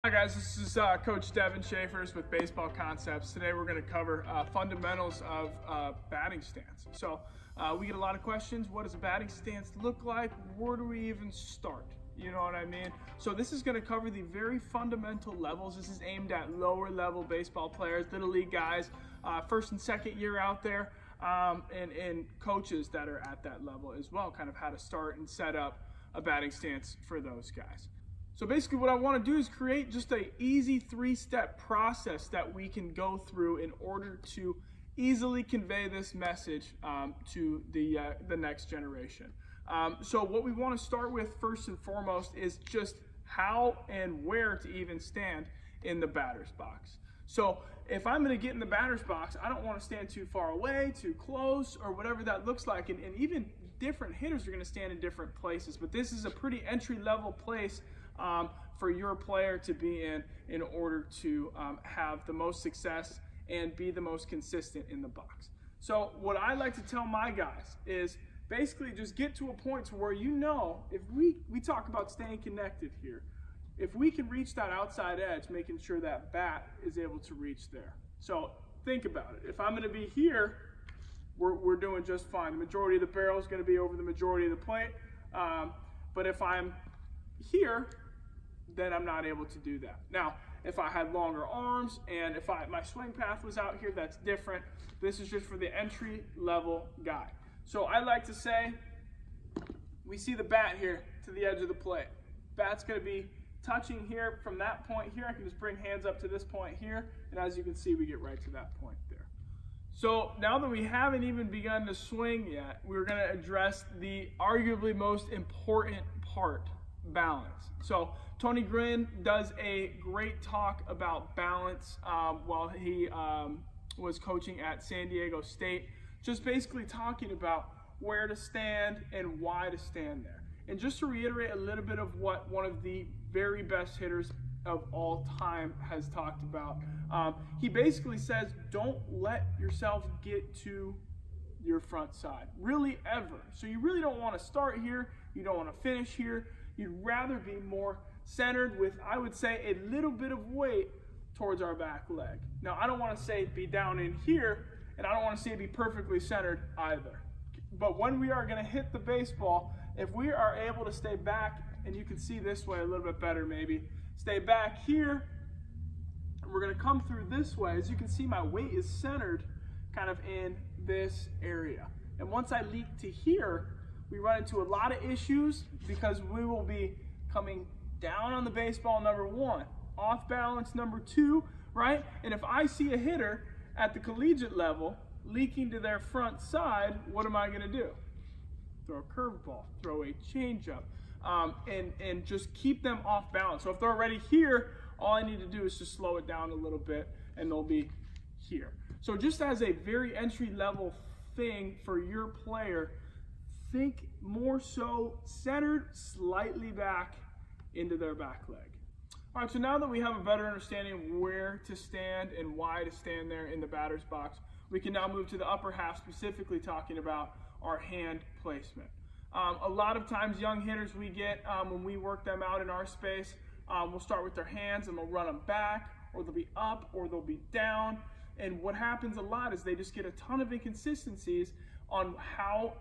Hi guys, this is Coach Devin Schaefer's with Baseball Concepts. Today we're going to cover fundamentals of batting stance. So we get a lot of questions. What does a batting stance look like? Where do we even start? You know what I mean? So this is going to cover the very fundamental levels. This is aimed at lower level baseball players, little league guys, first and second year out there, and coaches that are at that level as well, kind of how to start and set up a batting stance for those guys. So basically what I want to do is create just an easy 3-step process that we can go through in order to easily convey this message to the next generation. So what we want to start with first and foremost is just how and where to even stand in the batter's box. So if I'm going to get in the batter's box, I don't want to stand too far away, too close, or whatever that looks like. And even different hitters are going to stand in different places, but this is a pretty entry-level place for your player to be in order to have the most success and be the most consistent in the box. So what I like to tell my guys is basically just get to a point to where you know, if we talk about staying connected here, if we can reach that outside edge, making sure that bat is able to reach there. So think about it. If I'm going to be here, we're doing just fine. The majority of the barrel is going to be over the majority of the plate. But if I'm here, then I'm not able to do that. Now, if I had longer arms and if my swing path was out here, that's different. This is just for the entry level guy. So I like to say, we see the bat here to the edge of the plate. Bat's going to be touching here from that point here. I can just bring hands up to this point here, and as you can see, we get right to that point there. So now that we haven't even begun to swing yet, we're going to address the arguably most important part, balance. So Tony Gwynn does a great talk about balance while he was coaching at San Diego State, just basically talking about where to stand and why to stand there. And just to reiterate a little bit of what one of the very best hitters of all time has talked about, he basically says, don't let yourself get to your front side, really ever. So you really don't want to start here, you don't want to finish here. You'd rather be more centered with, I would say, a little bit of weight towards our back leg. Now, I don't want to say be down in here, and I don't want to say be perfectly centered either. But when we are going to hit the baseball, if we are able to stay back, and you can see this way a little bit better maybe, stay back here, and we're going to come through this way. As you can see, my weight is centered kind of in this area. And once I leak to here, we run into a lot of issues because we will be coming down on the baseball, number one, off balance, number two, right? And if I see a hitter at the collegiate level leaking to their front side, what am I going to do? Throw a curveball, throw a changeup, and just keep them off balance. So if they're already here, all I need to do is just slow it down a little bit and they'll be here. So just as a very entry level thing for your player, think more so centered slightly back into their back leg. All right, so now that we have a better understanding of where to stand and why to stand there in the batter's box, we can now move to the upper half, specifically talking about our hand placement. A lot of times young hitters we get, when we work them out in our space, we'll start with their hands and they'll run them back, or they'll be up, or they'll be down. And what happens a lot is they just get a ton of inconsistencies on how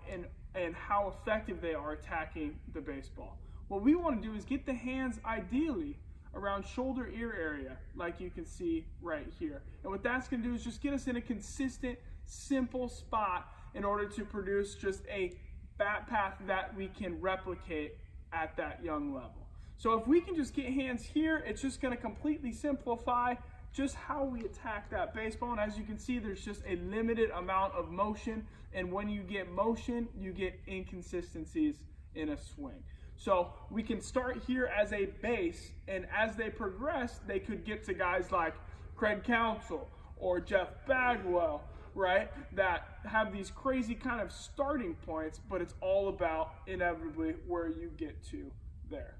and how effective they are attacking the baseball. What we want to do is get the hands ideally around shoulder ear area, like you can see right here. And what that's going to do is just get us in a consistent, simple spot in order to produce just a bat path that we can replicate at that young level. So if we can just get hands here, it's just going to completely simplify just how we attack that baseball. And as you can see, there's just a limited amount of motion, and when you get motion, you get inconsistencies in a swing. So we can start here as a base, and as they progress, they could get to guys like Craig Counsell or Jeff Bagwell, right, that have these crazy kind of starting points, but it's all about inevitably where you get to there.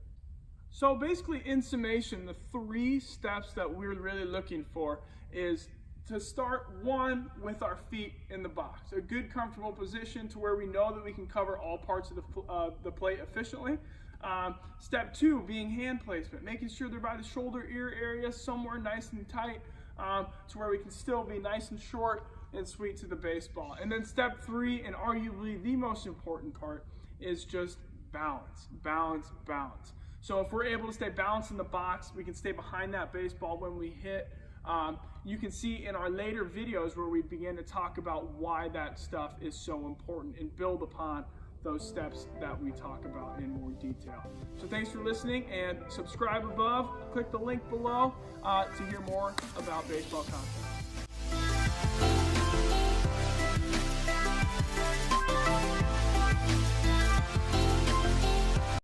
So basically, in summation, the 3 steps that we're really looking for is to start, one, with our feet in the box. A good, comfortable position to where we know that we can cover all parts of the plate efficiently. Step 2 being hand placement, making sure they're by the shoulder ear area, somewhere nice and tight, to where we can still be nice and short and sweet to the baseball. And then step 3, and arguably the most important part, is just balance, balance, balance. So if we're able to stay balanced in the box, we can stay behind that baseball when we hit. You can see in our later videos where we begin to talk about why that stuff is so important and build upon those steps that we talk about in more detail. So thanks for listening, and subscribe above, click the link below to hear more about baseball content.